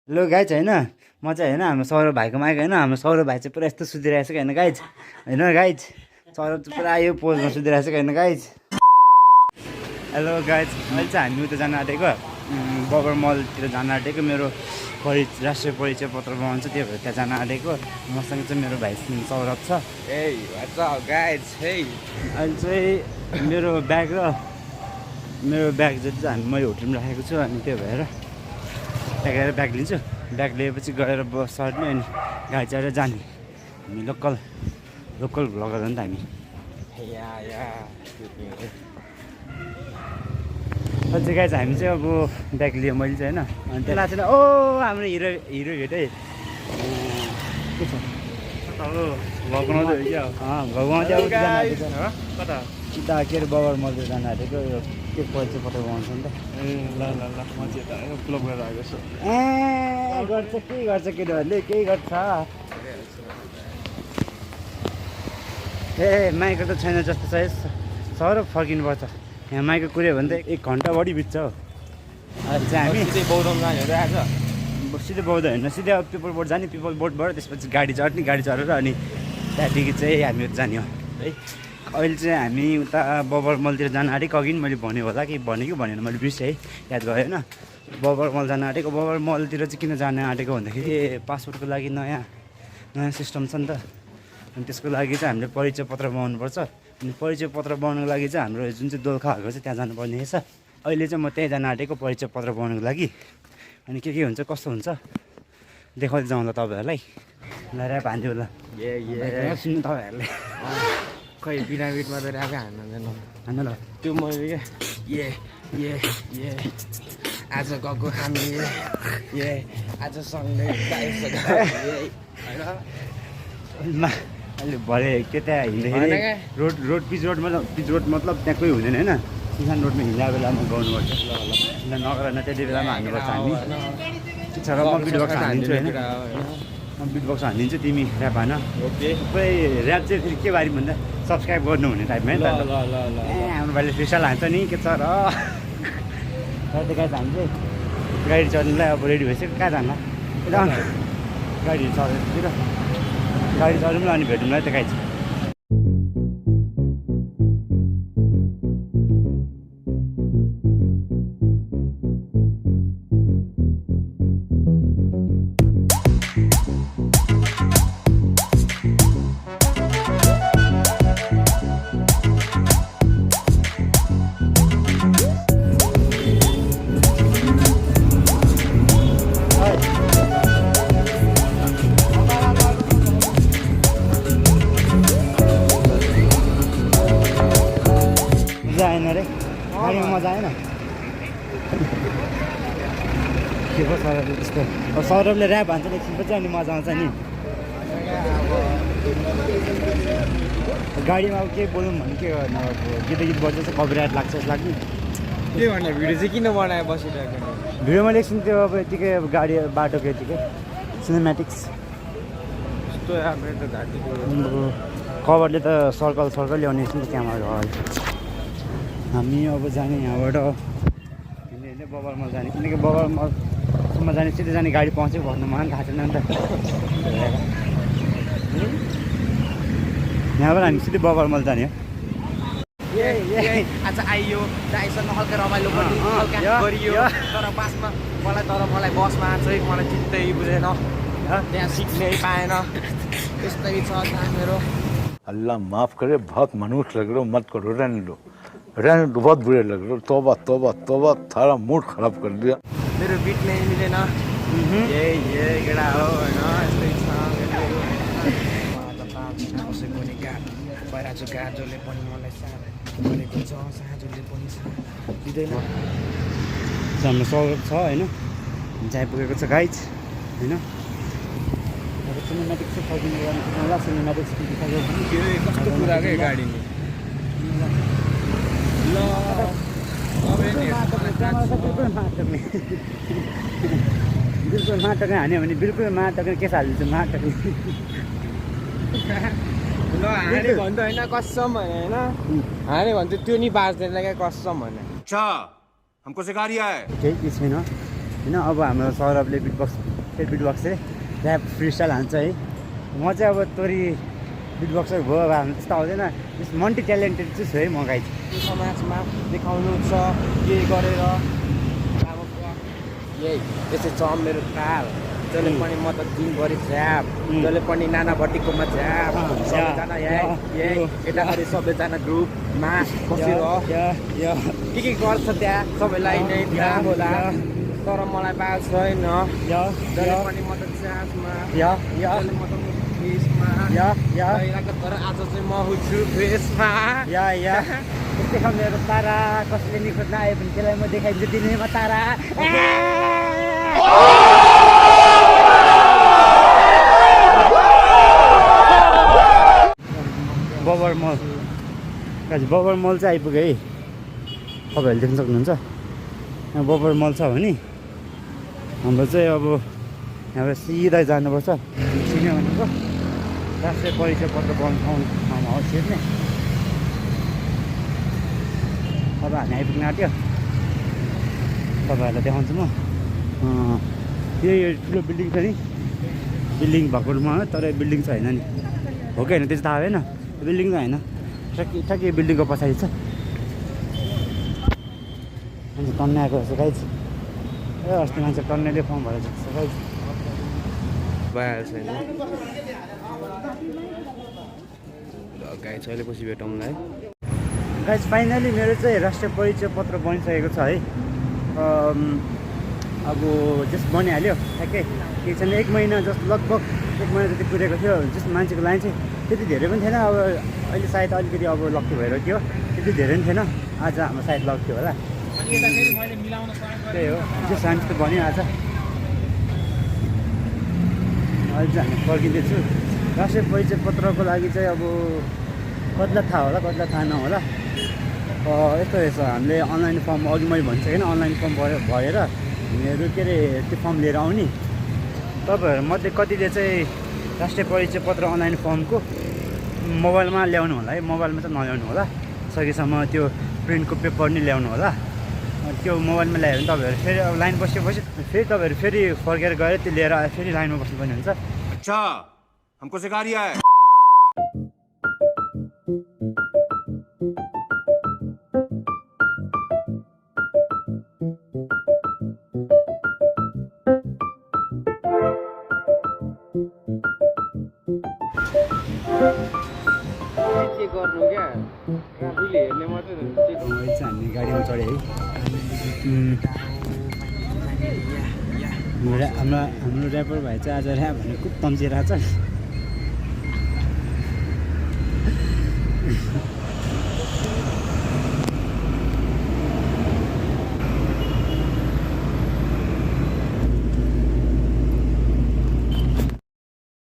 लो guys होइन म चाहिँ होइन हाम्रो सौरभ भाइको माग होइन हाम्रो सौरभ भाइ चाहिँ पुरा यस्तो सुतिरहेको छ कि होइन गाइज होइन गाइज सौरभ चाहिँ पुरा यो पोजमा सुतिरहेको छ कि होइन गाइज। हेलो गाइज अहिले चाहिँ हामी उता जान आँटेको बबर मलतिर जान आँटेको मेरो राष्ट्रिय परिचय पत्र बनाउँछ त्यही भएर त्यहाँ जान आँटेको मसँग चाहिँ मेरो भाइ सौरभ छ। अहिले चाहिँ मेरो ब्याग जति चाहिँ मैले होटलमा राखेको छु अनि त्यही भएर गएर ब्याग लिन्छु। ब्याग लिएपछि गएर बस चढ्ने अनि गाडी चढेर जाने। हामी लोकल भ्लगर हो नि त हामी। अझै गाइज हामी चाहिँ अब ब्याग लियो मैले चाहिँ होइन अनि त्यसलाई चाहिँ ओ हाम्रो हिरो भेटै के छ उता के अरे बबर मलतिर जान आँटेको यो के परिचय पत्र बनाउँछ नि त। गर्छ के गर्छ केटाहरूले केही गर्छ माइक त छैन जस्तो छ सर फर्किनुपर्छ। यहाँ माइक कुऱ्यो भने त 1 घन्टा बढी बित्छ हौ। अहिले चाहिँ हामी सिधै बौद्ध होइन सिधै अब पिपल बोट जाने पिपल बोटबाट त्यसपछि गाडी चढ्ने गाडी चढेर अनि त्यहाँदेखि चाहिँ हामी उता जाने हो है। अहिले चाहिँ हामी उता बबर मलतिर जान आँटेको अघि मैले भने होला कि भनेन मैले बिर्सेँ है याद भयो होइन। बबर मल जान आँटेको बबर मलतिर चाहिँ किन जान आँटेको भन्दाखेरि पासपोर्टको लागि नयाँ सिस्टम छ नि त अनि त्यसको लागि चाहिँ हामीले परिचय पत्र बनाउनुपर्छ। अनि परिचय पत्र बनाउनुको लागि चाहिँ हाम्रो जुन चाहिँ दोलखाहरूको चाहिँ त्यहाँ जानुपर्ने रहेछ। अहिले चाहिँ म त्यहीँ जान आँटेको परिचय पत्र बनाउनुको लागि। अनि के हुन्छ कस्तो हुन्छ देखाउँदै जाउँ ल तपाईँहरूलाई। ल ऱ्याप हान्थ्यो ल सुन्नु तपाईँहरूले खै पिरामिडमा त ऱ्यापै हान्न ल त्यो मैले आज गएको हामी आज सँगै होइन अहिले भरे के त्यहाँ हिँड्दाखेरि पिच रोड मतलब त्यहाँ कोही हुँदैन होइन किसान रोडमा हिँड्दा बेलामा गाउनुपर्छ। ल नगर न त्यति बेलामा हान्नुपर्छ हामी छ र म बिटबक्स हानिदिन्छु होइन म बिटबक्स हानिदिन्छु तिमी ऱ्याप हान। पुरै ऱ्याप चाहिँ फेरि के बारी भन्दा सब्सक्राइब गर्नु हुने टाइपमा है त। हाम्रो भाइले फ्रिस्टाइल हान्छ नि के छ र गाडी हामी चाहिँ गाडी चढ्नुलाई अब रेडी भइसक्यो कहाँ जान्ला गाडी चढेर गाडी चढौँ ल अनि भेटौँला त्यो गाडी चाहिँ। आएन रे गाडीमा मजा आएन के पो सौरभले त्यस्तो अब सौरभले ऱ्याप हान्छ एकछिनपछि अनि मजा आउँछ नि। गाडीमा अब केही बोलौँ भने के गर्नु अब गीत बज्दैछ कपिराइट लाग्छ जस्तो लाग्ने के भन्ने भिडियो चाहिँ किन बनायो बसिरहेको भिडियोमा एकछिन त्यो अब यतिकै अब गाडी बाटोको यतिकै सिनेमेटिक्स यस्तो त घाँटीको कभरले त सर्कल ल्याउने रहेछ नि त क्यामेरा अगाडि। हामी अब जाने यहाँबाट हिँड्दै बबर मल जाने किनकि बबर मलसम्म जाने सिधै जाने गाडी पाउँछ भन्नु मलाई थाहा छैन नि त। यहाँबाट हामी सिधै बबर मल जाने हो। आज आइयो आइसँग हल्का रमाइलो गरियो तर मलाई बसमा चाहिँ मलाई चित्तै बुझेन त्यहाँ सिक्नै पाएन त्यस्तै छ मेरो। अल्लाह माफ करे बहुत मनुष्य लग रहे हो मत करो रहने दो बहुत बुरे लग रहे हो तोबा थारा मूड खराब कर दिया। मेरो बिट नै मिलेन यही केटा हो होइन यस्तै छ कसैको नि पहिराजु गाजोले पनि मलाई भनेको छ साँझोले पनि दिँदैन। हाम्रो सौरभ छ होइन चाहिँ पुगेको छ गाइज होइन अब सिनेमेटिक्स चाहिँ फर्किनु होला सिनेमेटिक्स कस्तो कुराकै गाडी नि ल बिल्कुल माटोकै हान्यो भने बिल्कुल माटोकै के हालिदिन्छ माटोकै ल हाने भन्दा होइन कसम भने होइन हाने भन्दा त्यो नि बाँच्दैन क्या कसम भने अच्छा हमको सिखा रिया है केही छैन होइन। अब हाम्रो सौरभले बिटबक्स चाहिँ ऱ्याप फ्री स्टाइल हान्छ है। म चाहिँ अब तोरी बिटबक्सर भयो, अब हाम्रो त्यस्तो आउँदैन, मल्टी ट्यालेन्टेड चाहिँ छु है म गाइज। समाजमा देखाउनु छ के गरेर अब यही त्यसै छ मेरो ताल, जसले पनि म त दिनभरि झ्याप, जसले पनि नाना भट्टीकोमा झ्याप, सबैजना यही यताखेरि सबैजना ग्रुपमा बसेर के गर्छ त्यहाँ सबैलाई नै थाहा होला, तर मलाई पाएको छैन। जसले पनि म त च्यासमा, जसले म त फेसमा गइरहेको, तर आज चाहिँ म हुन्छु फेसमा। त्यस्तै छ मेरो तारा, कसैले नि खोज्न आयो भने त्यसलाई म देखाइदिन्छु दिनेमा तारा। बबर मल गाइस, बबर मल चाहिँ आइपुग्यो है। तपाईँहरूले देख्न सक्नुहुन्छ यहाँ बबर मल छ भने हाम्रो चाहिँ अब यहाँबाट सिधै जानुपर्छ सिने भनेको राष्ट्रिय परिचय पत्र बनाउनु ठाउँमा हो सिर्ने। अब हामी आइपुग्न आँट्यो, तपाईँहरूलाई देखाउँछु म। यो ठुलो बिल्डिङ छ नि, बिल्डिङ भएको ठाउँमा हो, तर बिल्डिङ चाहिँ होइन नि, हो कि होइन त्यो चाहिँ थाहा भएन। बिल्डिङ त होइन, ठ्याक्कै बिल्डिङको पछाडि छ। मान्छे टन्ने आएको रहेछ गाइज। ए अस्ति मान्छे टन्नेले फर्म भएर जस्तो छ गाइज। भइहाल्छ होइन गाई छ, अहिले पछि भेटौँला है गाइज। फाइनली मेरो चाहिँ राष्ट्रिय परिचय पत्र बनिसकेको छ है। अब जस्ट बनिहाल्यो ठ्याक्कै, केही छैन। 1 महिना जस्तो, लगभग 1 महिना जति पुगेको थियो। जस्ट मान्छेको लाइन चाहिँ त्यति धेरै पनि थिएन। अब अहिले सायद अलिकति अब लक्ष्य भएर थियो, त्यति धेरै पनि थिएन। आज हाम्रो सायद लक्ष्य होला, त्यही हो। जस्ट हामी त भन्यो आज। अहिले चाहिँ हामी फर्किँदैछु। राष्ट्रिय परिचय पत्रको लागि चाहिँ अब कतिलाई थाहा होला, कतिलाई थाहा नहोला। यस्तो रहेछ, हामीले अनलाइन फर्म, अघि मैले भनिसकेँ अनलाइन फर्म भरेर हामीहरू के अरे त्यो फर्म लिएर आउने। तपाईँहरूमध्ये कतिले चाहिँ राष्ट्रिय परिचय पत्र अनलाइन फर्मको मोबाइलमा ल्याउनु होला है। मोबाइलमा चाहिँ नल्याउनु होला, सकेसम्म त्यो प्रिन्टको पेपर नि ल्याउनु होला। त्यो मोबाइलमा ल्यायो भने तपाईँहरू फेरि अब लाइन बसेपछि फेरि तपाईँहरू फेरि फर्केर गएर त्यो लिएर फेरि लाइनमा बस्नुपर्ने हुन्छ। अच्छा हमको सिखा रिया है। गर्नु क्या ट्राफिकले हेर्ने मात्रै अहिले चाहिँ हामी गाडीमा चढ्यो है। हाम्रो ऱ्यापर भाइ चाहिँ आज ऱ्याप भनेको तम्सिरहेको छ।